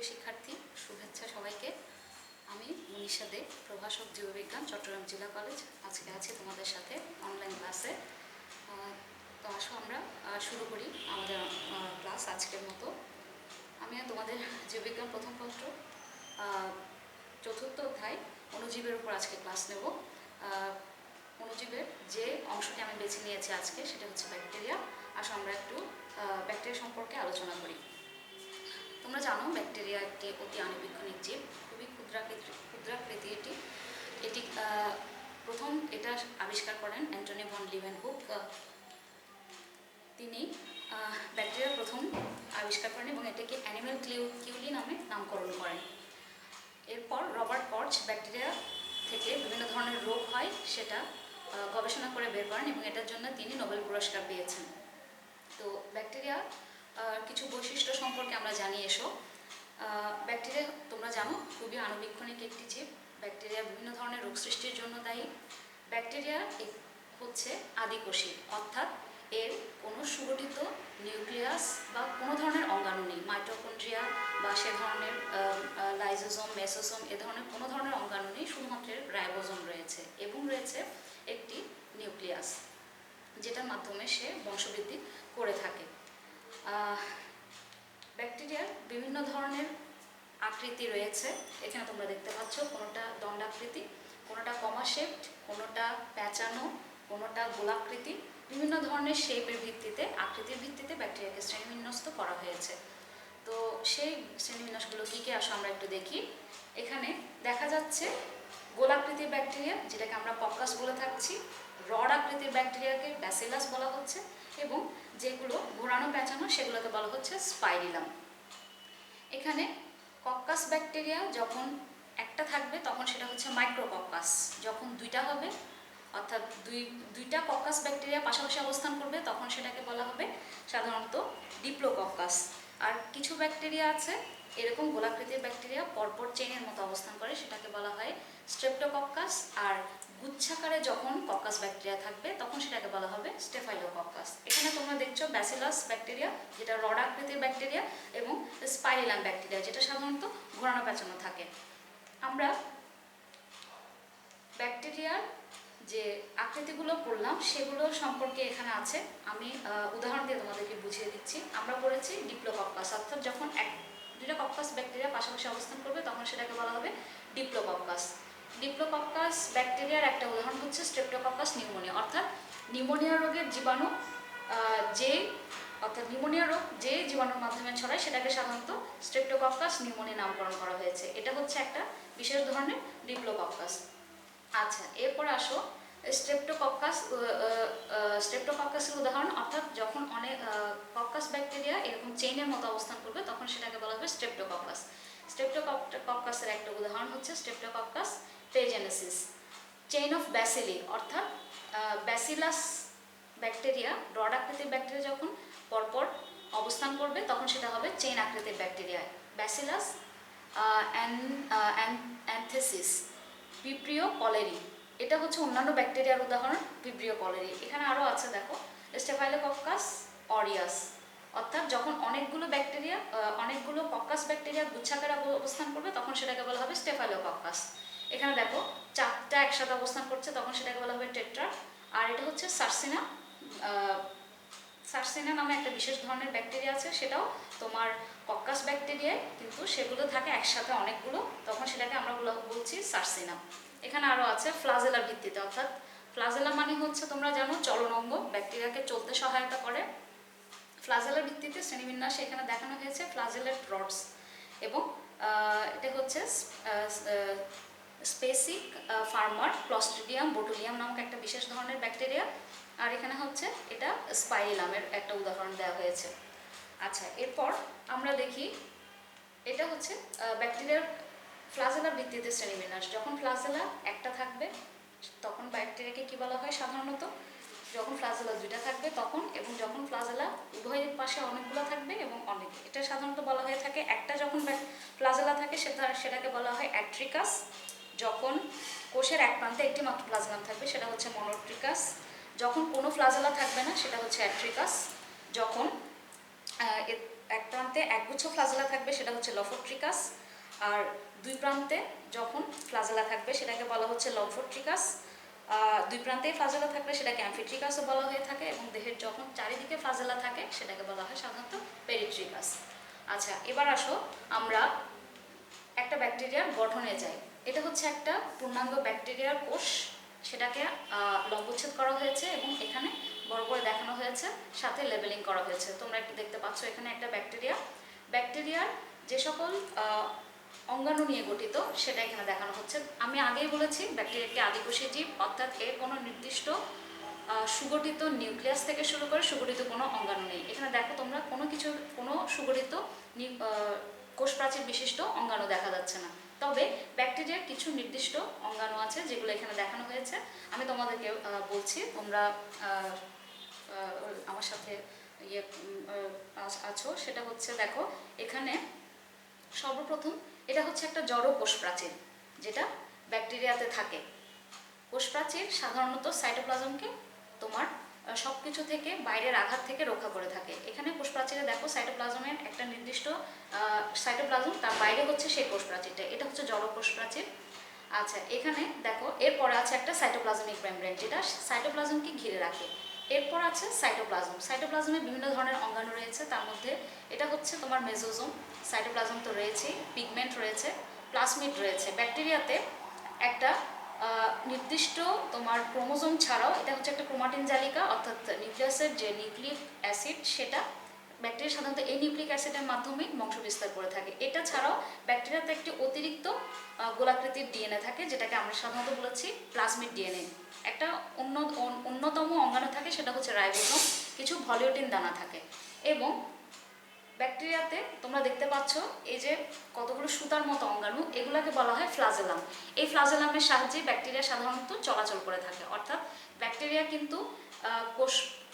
প্রিয় শিক্ষার্থী, শুভেচ্ছা সবাইকে। আমি মনীষা দে, প্রভাষক জীববিজ্ঞান, চট্টগ্রাম জিলা কলেজ। আজকে আছি তোমাদের সাথে অনলাইন ক্লাসে। তো আসো আমরা শুরু করি আমাদের ক্লাস আজকের মতো। আমি তোমাদের জীববিজ্ঞান প্রথম পত্র চতুর্থ অধ্যায় অণুজীবের উপর আজকে ক্লাস নেব। অণুজীবের যে অংশটি আমি বেছে নিয়েছি আজকে সেটা হচ্ছে ব্যাকটেরিয়া। আসো আমরা একটু ব্যাকটেরিয়া সম্পর্কে আলোচনা করি। তোমরা জানো ব্যাকটেরিয়া একটি অতি আণুবীক্ষণিক জীব, খুবই ক্ষুদ্রাকৃতি। এটি প্রথম এটা আবিষ্কার করেন অ্যান্টনি ভন লিউয়েনহুক। তিনি ব্যাকটেরিয়া প্রথম আবিষ্কার করেন এবং এটাকে অ্যানিম্যাল কিউলি নামে নামকরণ করেন। এরপর রবার্ট কর্চ ব্যাকটেরিয়া থেকে বিভিন্ন ধরনের রোগ হয় সেটা গবেষণা করে বের করেন এবং এটার জন্য তিনি নোবেল পুরস্কার পেয়েছেন। তো ব্যাকটেরিয়া কিছু বৈশিষ্ট্য সম্পর্কে আমরা জানি এসো। ব্যাকটেরিয়া তোমরা জানো খুবই আণুবীক্ষণিক একটি জীব। ব্যাকটেরিয়া বিভিন্ন ধরনের রোগ সৃষ্টির জন্য দায়ী। ব্যাকটেরিয়া হচ্ছে আদিকোষী, অর্থাৎ এর কোনো সুগঠিত নিউক্লিয়াস বা কোনো ধরনের অঙ্গাণু নেই। মাইটোকন্ড্রিয়া বা সে ধরনের লাইজোজোম, মেসোজোম এ ধরনের কোনো ধরনের অঙ্গাণু নেই, শুধুমাত্র রাইবোজোম রয়েছে এবং রয়েছে একটি নিউক্লিয়াস যেটার মাধ্যমে সে বংশবৃদ্ধি করে থাকে। ব্যাকটেরিয়ার বিভিন্ন ধরনের আকৃতি রয়েছে, এখানে তোমরা দেখতে পাচ্ছ। কোনোটা দণ্ডাকৃতি, কোনোটা কমা শেপড, কোনোটা প্যাঁচানো, কোনোটা গোলাকৃতি। বিভিন্ন ধরনের শেপের ভিত্তিতে, আকৃতির ভিত্তিতে ব্যাকটেরিয়াকে শ্রেণীবিন্যস্ত করা হয়েছে। তো সেই শ্রেণীবিন্যাসগুলো কী কী আসো আমরা একটু দেখি। এখানে দেখা যাচ্ছে গোলাকৃতির ব্যাকটেরিয়া, যেটাকে আমরা কক্কাস বলে থাকছি। রড আকৃতির ব্যাকটেরিয়াকে ব্যাসিলাস বলা হচ্ছে এবং যেগুলো ঘোরানো প্যাঁচানো সেগুলোকে বলা হচ্ছে স্পাইরিলাম। এখানে কক্কাস ব্যাকটেরিয়া যখন একটা থাকবে তখন সেটা হচ্ছে মাইক্রোকক্কাস। যখন দুইটা হবে, অর্থাৎ দুইটা কক্কাস ব্যাকটেরিয়া পাশাপাশি অবস্থান করবে তখন সেটাকে বলা হবে সাধারণত ডিপ্লোকক্কাস। আর কিছু ব্যাকটেরিয়া আছে এরকম গোলাকৃতির ব্যাকটেরিয়া পরপর চেইনের মতো অবস্থান করে, সেটাকে বলা হয় স্ট্রেপ্টোকক্কাস। আর গুচ্ছাকারে যখন কক্কাস ব্যাকটেরিয়া থাকবে তখন সেটাকে বলা হবে স্টেফাইলোকক্কাস। এখানে তোমরা দেখছো ব্যাসিলাস ব্যাকটেরিয়া যেটা রড আকৃতির ব্যাকটেরিয়া এবং স্পাইরিলাম ব্যাকটেরিয়া যেটা সাধারণত ঘোরানো পেঁচানো থাকে। আমরা ব্যাকটেরিয়ার যে আকৃতিগুলো পড়লাম সেগুলো সম্পর্কে এখানে আছে। আমি উদাহরণ দিয়ে তোমাদেরকে বুঝিয়ে দিচ্ছি। আমরা পড়েছি ডিপ্লোকক্কাস, অর্থাৎ যখন দুইটা কক্কাস ব্যাকটেরিয়া পাশাপাশি অবস্থান করবে তখন সেটাকে বলা হবে ডিপ্লোকক্কাস। ডিপ্লোকক্কাস ব্যাকটেরিয়ার একটা উদাহরণ হচ্ছে স্ট্রেপ্টোকক্কাস নিউমোনিয়া, অর্থাৎ নিউমোনিয়া রোগের জীবাণু নিউমোনিয়া রোগ যে জীবাণুর মাধ্যমে ছড়ায় সেটাকে সাধারণত স্ট্রেপ্টোকক্কাস নিউমোনিয়া নামকরণ করা হয়েছে। এটা হচ্ছে একটা বিশেষ ধরনের ডিপ্লোকক্কাস। আচ্ছা, এরপর আসো স্ট্রেপ্টোকক্কাসের উদাহরণ, অর্থাৎ যখন অনেক কক্কাস ব্যাকটেরিয়া এরকম চেইনের মতো অবস্থান করবে তখন সেটাকে বলা হবে স্ট্রেপ্টোকক্কাস। স্ট্রেপ্টোকক্কাসের একটা উদাহরণ হচ্ছে স্ট্রেপ্টোকক্কাস পেজেনেসিস। চেইন অফ ব্যাসিলি, অর্থাৎ ব্যাসিলাস ব্যাকটেরিয়া রড আকৃতির ব্যাকটেরিয়া যখন পরপর অবস্থান করবে তখন সেটা হবে চেইন আকৃতির ব্যাকটেরিয়া। ব্যাসিলাস অ্যান্থেসিস, ভিব্রিও কলেরি, এটা হচ্ছে অন্যান্য ব্যাকটেরিয়ার উদাহরণ ভিব্রিও কলেরি। এখানে আরও আছে দেখো স্টেফাইলোকক্কাস অরিয়াস, অর্থাৎ যখন অনেকগুলো কক্কাস ব্যাকটেরিয়া গুচ্ছাকারে অবস্থান করবে তখন সেটাকে বলা হবে স্টেফাইলোকক্কাস। এখানে দেখো চারটা একসাথে অবস্থান করছে তখন সেটাকে বলা হবে টেট্রা। আর এটা হচ্ছে সার্সিনা নামে একটা বিশেষ ধরনের ব্যাকটেরিয়া আছে, সেটাও তোমার কক্কাস ব্যাকটেরিয়ায়, কিন্তু সেগুলো থাকে একসাথে অনেকগুলো, তখন সেটাকে আমরা বলছি সার্সিনা। এখানে আরও আছে ফ্লাজেলার ভিত্তিতে, অর্থাৎ ফ্লাজেলা মানে হচ্ছে তোমরা জানো চলন অঙ্গ, ব্যাকটেরিয়াকে চলতে সহায়তা করে। ফ্লাজেলার ভিত্তিতে শ্রেণীবিন্যাসে এখানে দেখানো হয়েছে ফ্লাজেলেট রডস এবং এটা হচ্ছে স্পেসিক ফার্মার ক্লস্ট্রিডিয়াম বোটুলিয়াম নামক একটা বিশেষ ধরনের ব্যাকটেরিয়া। আর এখানে হচ্ছে এটা স্পাইরিলামের একটা উদাহরণ দেওয়া হয়েছে। আচ্ছা, এরপর আমরা দেখি এটা হচ্ছে ব্যাকটেরিয়ার ফ্লাজেলার ভিত্তিতে শ্রেণীবিন্যাস। যখন ফ্লাজেলা একটা থাকবে তখন ব্যাকটেরিয়াকে কি বলা হয় সাধারণত, যখন ফ্লাজেলা দুইটা থাকবে তখন, এবং যখন ফ্লাজেলা উভয় পাশে অনেকগুলো থাকবে এবং অনেক, এটা সাধারণত বলা হয়ে থাকে। একটা যখন ফ্লাজেলা থাকে সেটাকে বলা হয় অ্যাট্রিকাস। যখন কোষের এক প্রান্তে একটি মাত্র ফ্লাজেলাম থাকবে সেটা হচ্ছে মনোট্রিকাস। যখন কোনো ফ্লাজেলা থাকবে না সেটা হচ্ছে অ্যাট্রিকাস। যখন এক প্রান্তে একগুচ্ছ ফ্লাজেলা থাকবে, সেটা হচ্ছে লফোট্রিকাস, আর দুই প্রান্তে যখন ফ্লাজেলা থাকবে সেটাকে বলা হচ্ছে লম্ফোট্রিকাস। দুই প্রান্তেই ফ্লাজেলা থাকলে সেটাকে অ্যাম্ফিট্রিকাসও বলা হয়ে থাকে, এবং দেহের যখন চারিদিকে ফ্লাজেলা থাকে সেটাকে বলা হয় সাধারণত পেরিট্রিকাস। আচ্ছা, এবার আসো আমরা একটা ব্যাকটেরিয়ার গঠনে যাই। এটা হচ্ছে একটা পূর্ণাঙ্গ ব্যাকটেরিয়ার কোষ, সেটাকে লম্বচ্ছেদ করা হয়েছে এবং এখানে বড় করে দেখানো হয়েছে, সাথে লেবেলিং করা হয়েছে। তোমরা একটু দেখতে পাচ্ছ এখানে একটা ব্যাকটেরিয়ার যে সকল অঙ্গাণু নিয়ে গঠিত সেটা এখানে দেখানো হচ্ছে। আমি আগেই বলেছি ব্যাকটেরিয়া একটি আদিকোষী জীব, অর্থাৎ এর কোনো নির্দিষ্ট সুগঠিত নিউক্লিয়াস থেকে শুরু করে সুগঠিত কোনো অঙ্গাণু নেই। এখানে দেখো তোমরা কোনো সুগঠিত কোষ প্রাচীর বিশিষ্ট অঙ্গাণু দেখা যাচ্ছে না, তবে ব্যাকটেরিয়ার কিছু নির্দিষ্ট অঙ্গাণু আছে যেগুলো এখানে দেখানো হয়েছে। আমি তোমাদেরকে বলছি, তোমরা আমার সাথে আছো। সেটা হচ্ছে, দেখো এখানে সর্বপ্রথম এটা হচ্ছে একটা জড় কোষ প্রাচীর যেটা ব্যাকটেরিয়াতে থাকে। কোষ প্রাচীর সাধারণত সাইটোপ্লাজমকে তোমার সব কিছু থেকে, বাইরের আঘাত থেকে রক্ষা করে থাকে। এখানে কোষ প্রাচীরে দেখো সাইটোপ্লাজমের একটা নির্দিষ্ট সাইটোপ্লাজম, তার বাইরে হচ্ছে সেই কোষ প্রাচীরটা, এটা হচ্ছে জড় কোষ প্রাচীর। আচ্ছা, এখানে দেখো এরপরে আছে একটা সাইটোপ্লাজমিক মেমব্রেন যেটা সাইটোপ্লাজমকে ঘিরে রাখে। এরপর আছে সাইটোপ্লাজমে বিভিন্ন ধরনের অঙ্গাণু রয়েছে, তার মধ্যে এটা হচ্ছে তোমার মেসোজোম, সাইটোপ্লাজম তো রয়েছেই, পিগমেন্ট রয়েছে, প্লাজমিড রয়েছে। ব্যাকটেরিয়াতে একটা নির্দিষ্ট তোমার ক্রোমোজোম ছাড়াও এটা হচ্ছে একটা ক্রোমাটিন জালিকা, অর্থাৎ নিউক্লিয়াসের যে নিউক্লিক অ্যাসিড সেটা ব্যাকটেরিয়া সাধারণত এই নিউক্লিক অ্যাসিডের মাধ্যমেই বংশ বিস্তার করে থাকে। এটা ছাড়াও ব্যাকটেরিয়াতে একটি অতিরিক্ত গোলাকৃতির ডিএনএ থাকে, যেটাকে আমরা সাধারণত বলেছি প্লাজমিড ডিএনএ। একটা অন্যতম অঙ্গাণু থাকে, সেটা হচ্ছে রাইবোজোম, কিছু ভলিওটিন দানা থাকে। এবং ব্যাকটেরিয়াতে তোমরা দেখতে পাচ্ছ এই যে কতগুলো সুতার মতো অঙ্গাণু, এগুলোকে বলা হয় ফ্লাজেলাম। এই ফ্লাজেলামের সাহায্যে ব্যাকটেরিয়া সাধারণত চলাচল করে থাকে। অর্থাৎ ব্যাকটেরিয়া কিন্তু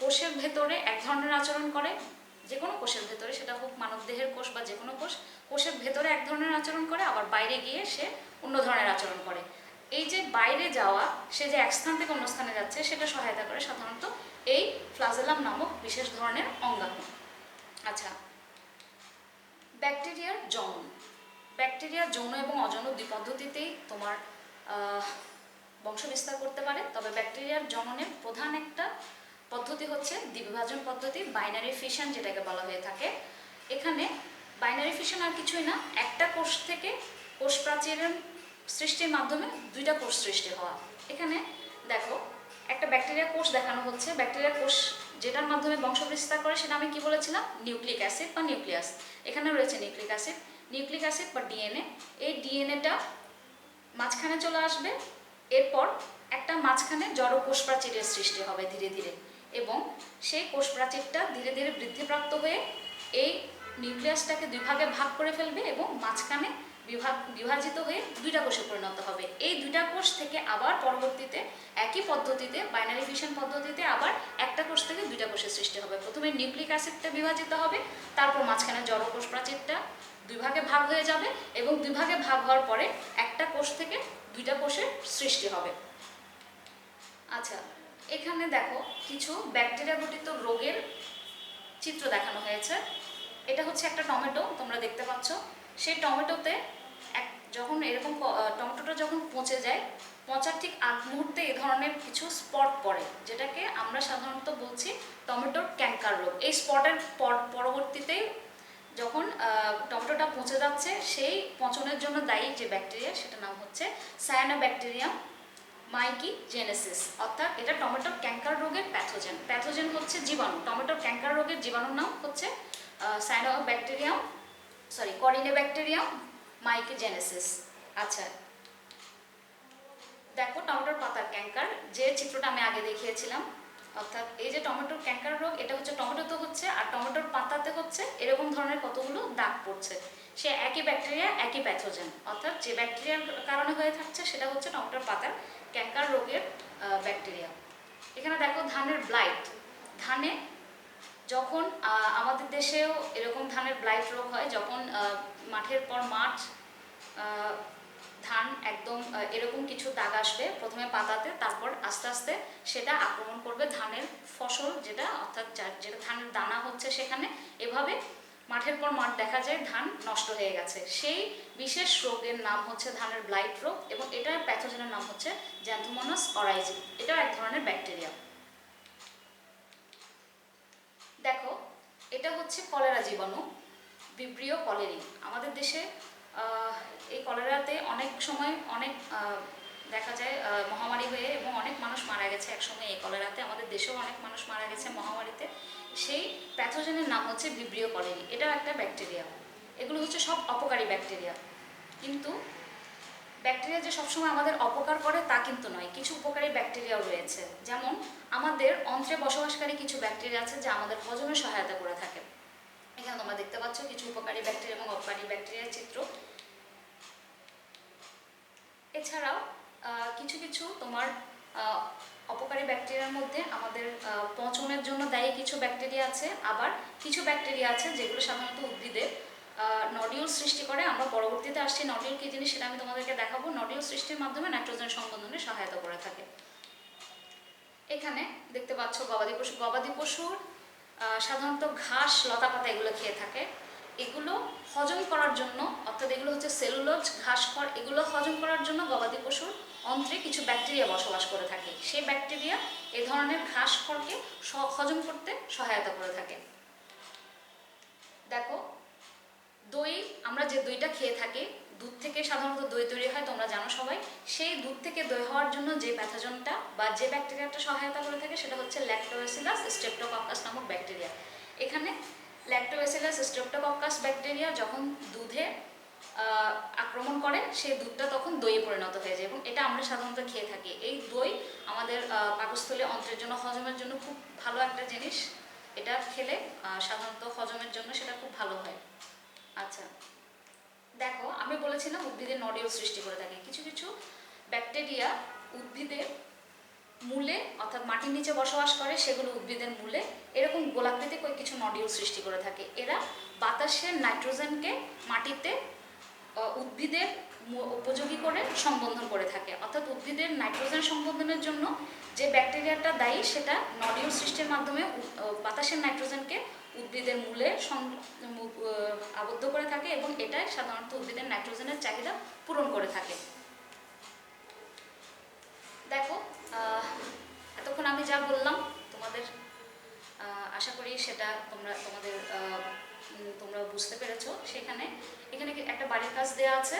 কোষের ভেতরে এক ধরনের আচরণ করে, যে কোনো কোষের ভেতরে, সেটা হোক মানবদেহের কোষ বা যে কোনো কোষের ভেতরে এক ধরনের আচরণ করে, আবার বাইরে গিয়ে সে অন্য ধরনের আচরণ করে। এই যে বাইরে যাওয়া, সে যে এক স্থান থেকে অন্য স্থানে যাচ্ছে, সেটা সহায়তা করে সাধারণত এই ফ্লাজেলাম নামক বিশেষ ধরনের অঙ্গাণু। আচ্ছা, ব্যাকটেরিয়ার জনন। ব্যাকটেরিয়ার যৌন এবং অযৌন দুই পদ্ধতিতেই তোমার বংশ বিস্তার করতে পারে, তবে ব্যাকটেরিয়ার জননের প্রধান একটা পদ্ধতি হচ্ছে দ্বিবিভাজন পদ্ধতি, বাইনারি ফিশন যেটাকে বলা হয়ে থাকে। এখানে বাইনারি ফিশন আর কিছুই না, একটা কোষ থেকে কোষ প্রাচীরের সৃষ্টির মাধ্যমে দুইটা কোষ সৃষ্টি হওয়া। এখানে দেখো একটা ব্যাকটেরিয়া কোষ দেখানো হচ্ছে, ব্যাকটেরিয়া কোষ যেটার মাধ্যমে বংশ বিস্তার করে সেটা আমি কি বলেছিলাম, নিউক্লিক অ্যাসিড বা নিউক্লিয়াস। এখানে রয়েছে নিউক্লিক অ্যাসিড বা ডিএনএ। এই ডিএনএটা মাঝখানে চলে আসবে, এরপর একটা মাঝখানে জড় কোষ প্রাচীরের সৃষ্টি হবে ধীরে ধীরে, এবং সেই কোষ প্রাচীরটা ধীরে ধীরে বৃদ্ধিপ্রাপ্ত হয়ে এই নিউক্লিয়াসটাকে দুই ভাগে ভাগ করে ফেলবে এবং মাঝখানে বিভাজিত হয়ে দুইটা কোষে পরিণত হবে। এই দুইটা কোষ থেকে আবার পরবর্তীতে একই পদ্ধতিতে, বাইনারি ফিশন পদ্ধতিতে, আবার একটা কোষ থেকে দুইটা কোষের সৃষ্টি হবে। প্রথমে নিউক্লিক অ্যাসিডটা বিভাজিত হবে, তারপর মাঝখানে জড় কোষ প্রাচীরটা দুই ভাগে ভাগ হয়ে যাবে, এবং দুই ভাগে ভাগ হওয়ার পরে একটা কোষ থেকে দুইটা কোষের সৃষ্টি হবে। আচ্ছা, এখানে দেখো কিছু ব্যাকটেরিয়া ঘটিত রোগের চিত্র দেখানো হয়েছে। এটা হচ্ছে একটা টমেটো, তোমরা দেখতে পাচ্ছ। সেই টমেটোতে যখন এরকম টমেটোটা যখন পচে যায়, পচার ঠিক আগ মুহূর্তে এই ধরনের কিছু স্পট পড়ে, যেটাকে আমরা সাধারণত বলছি টমেটোর ক্যাঙ্কার রোগ। এই স্পটের পরবর্তীতে যখন টমেটোটা পচে যাচ্ছে, সেই পচনের জন্য দায়ী যে ব্যাকটেরিয়া, সেটার নাম হচ্ছে সায়ানোব্যাকটেরিয়াম মাইকিজেনেসিস, অর্থাৎ এটা টমেটোর ক্যাঙ্কার রোগের প্যাথোজেন হচ্ছে জীবাণু। টমেটোর ক্যাঙ্কার রোগের জীবাণুর নাম হচ্ছে করিনেব্যাকটেরিয়াম মাইকিজেনেসিস। আচ্ছা, দেখো টমেটোর পাতার ক্যাঙ্কার, যে চিত্রটা আমি আগে দেখিয়েছিলাম, অর্থাৎ এই যে টমেটোর ক্যাঙ্কার রোগ, এটা হচ্ছে টমেটোতে হচ্ছে, আর টমেটোর পাতাতে হচ্ছে এরকম ধরনের কতগুলো দাগ পড়ছে। সে একই ব্যাকটেরিয়া, একই প্যাথোজেন, অর্থাৎ যে ব্যাকটেরিয়ার কারণে হয়ে থাকছে সেটা হচ্ছে টমেটোর পাতার ক্যাঙ্কার রোগের ব্যাকটেরিয়া। এখানে দেখো ধানের ব্লাইট। ধানে যখন আমাদের দেশেও এরকম ধানের ব্লাইট রোগ হয়, যখন মাঠের পর মাঠ ধান একদম এরকম কিছু দাগ আসবে প্রথমে পাতাতে, তারপর আস্তে আস্তে সেটা আক্রমণ করবে ধানের ফসল যেটা, অর্থাৎ যেটা ধানের দানা হচ্ছে সেখানে। এভাবে মাঠের পর মাঠ দেখা যায় ধান নষ্ট হয়ে গেছে। সেই বিশেষ রোগের নাম হচ্ছে ধানের ব্লাইট রোগ, এবং এটার প্যাথোজেনের নাম হচ্ছে জ্যান্থোমোনাস অরাইজি। এটা এক ধরনের ব্যাকটেরিয়া। দেখো, এটা হচ্ছে কলেরা জীবাণু, ভিব্রিও কলেরি। আমাদের দেশে এই কলেরাতে অনেক সময় অনেক দেখা যায় মহামারী হয়ে, এবং অনেক মানুষ মারা গেছে একসময় এই কলেরাতে। আমাদের দেশেও অনেক মানুষ মারা গেছে মহামারীতে। সেই প্যাথোজেনের নাম হচ্ছে ভিব্রিও কলেরি। এটাও একটা ব্যাকটেরিয়া। এগুলো হচ্ছে সব অপকারী ব্যাকটেরিয়া। কিন্তু ব্যাকটেরিয়া যে সবসময় আমাদের অপকার করে তা কিন্তু নয়, কিছু উপকারী ব্যাকটেরিয়াও রয়েছে। যেমন আমাদের অন্ত্রে বসবাসকারী কিছু ব্যাকটেরিয়া আছে যা আমাদের হজমে সহায়তা করে থাকে। এখানে তোমরা দেখতে পাচ্ছ কিছু উপকারী ব্যাকটেরিয়া এবং অপকারী ব্যাকটেরিয়ার চিত্র। এছাড়াও কিছু কিছু তোমার অপকারী ব্যাকটেরিয়ার মধ্যে আমাদের পচনের জন্য দায়ী কিছু ব্যাকটেরিয়া আছে, আবার কিছু ব্যাকটেরিয়া আছে যেগুলো সাধারণত উদ্ভিদের নডিউল সৃষ্টি করে। আমরা পরবর্তীতে আসছি নডিউল কী জিনিস সেটা আমি তোমাদেরকে দেখাবো। নডিউল সৃষ্টির মাধ্যমে নাইট্রোজেন সংবন্ধনে সহায়তা করে থাকে। এখানে দেখতে পাচ্ছ গবাদি পশু। গবাদি পশুর সাধারণত ঘাস, লতাপাতা এগুলো খেয়ে থাকে। এগুলো হজম করার জন্য, অর্থাৎ এগুলো হচ্ছে সেলুলোজ, ঘাস খড়, এগুলো হজম করার জন্য গবাদি পশুর অন্ত্রে কিছু ব্যাকটেরিয়া বসবাস করে থাকে। সেই ব্যাকটেরিয়া এ ধরনের ঘাস খড়কে হজম করতে সহায়তা করে থাকে। দেখো, দই, আমরা যে দইটা খেয়ে থাকি, দুধ থেকে সাধারণত দই তৈরি হয়, তোমরা জানো সবাই। সেই দুধ থেকে দই হওয়ার জন্য যে প্যাথোজনটা বা যে ব্যাকটেরিয়াটা সহায়তা করে থাকে সেটা হচ্ছে ল্যাক্টোব্যাসিলাস স্ট্রেপ্টোকক্কাস নামক ব্যাকটেরিয়া। এখানে ল্যাক্টোব্যাসিলাস স্ট্রেপ্টোকক্কাস ব্যাকটেরিয়া যখন দুধে আক্রমণ করে, সেই দুধটা তখন দইয়ে পরিণত হয়ে যায়, এবং এটা আমরা সাধারণত খেয়ে থাকি। এই দই আমাদের পাকস্থলী, অন্ত্রের জন্য, হজমের জন্য খুব ভালো একটা জিনিস। এটা খেলে সাধারণত হজমের জন্য সেটা খুব ভালো হয়। আচ্ছা, দেখো, আমি বলেছিলাম উদ্ভিদের নডিউল সৃষ্টি করে থাকে। কিছু কিছু ব্যাকটেরিয়া উদ্ভিদের মূলে, অর্থাৎ মাটির নিচে বসবাস করে, সেগুলো উদ্ভিদের মূলে এরকম গোলাকৃতিক কিছু নডিউল সৃষ্টি করে থাকে। এরা বাতাসের নাইট্রোজেনকে মাটিতে উদ্ভিদের উপযোগী করে সংবন্ধন করে থাকে। অর্থাৎ উদ্ভিদের নাইট্রোজেন সংবন্ধনের জন্য যে ব্যাকটেরিয়াটা দায়ী, সেটা নডিউল সৃষ্টির মাধ্যমে বাতাসের নাইট্রোজেনকে উদ্ভিদের মূলে আবদ্ধ করে থাকে, এবং এটাই সাধারণত উদ্ভিদের নাইট্রোজেনের চাহিদা পূরণ করে থাকে। দেখো, এতক্ষণ আমি যা বললাম তোমাদের, আশা করি সেটা তোমরা বুঝতে পেরেছো। এখানে একটা বাড়ির কাজ দেওয়া আছে।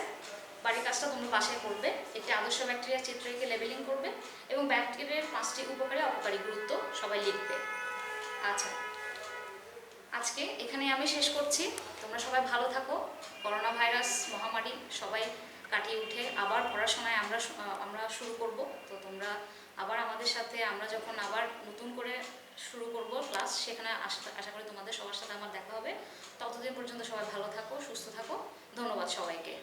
বাড়ির কাজটা তোমরা বাসায় করবে। একটি আদর্শ ব্যাকটেরিয়ার চিত্র এঁকে লেবেলিং করবে, এবং ব্যাকটেরিয়ার 5টি উপকারী অপকারী গুরুত্ব সবাই লিখবে। আচ্ছা, আজকে এখানেই আমি শেষ করছি। তোমরা সবাই ভালো থাকো। করোনা ভাইরাস মহামারী সবাই কাটিয়ে উঠে আবার পড়াশোনায় আমরা শুরু করব। তো তোমরা আবার আমাদের সাথে, আমরা যখন আবার নতুন করে শুরু করব ক্লাস, সেখানে আশা করি তোমাদের সবার সাথে আমার দেখা হবে। ততদিন পর্যন্ত সবাই ভালো থাকো, সুস্থ থাকো। ধন্যবাদ সবাইকে।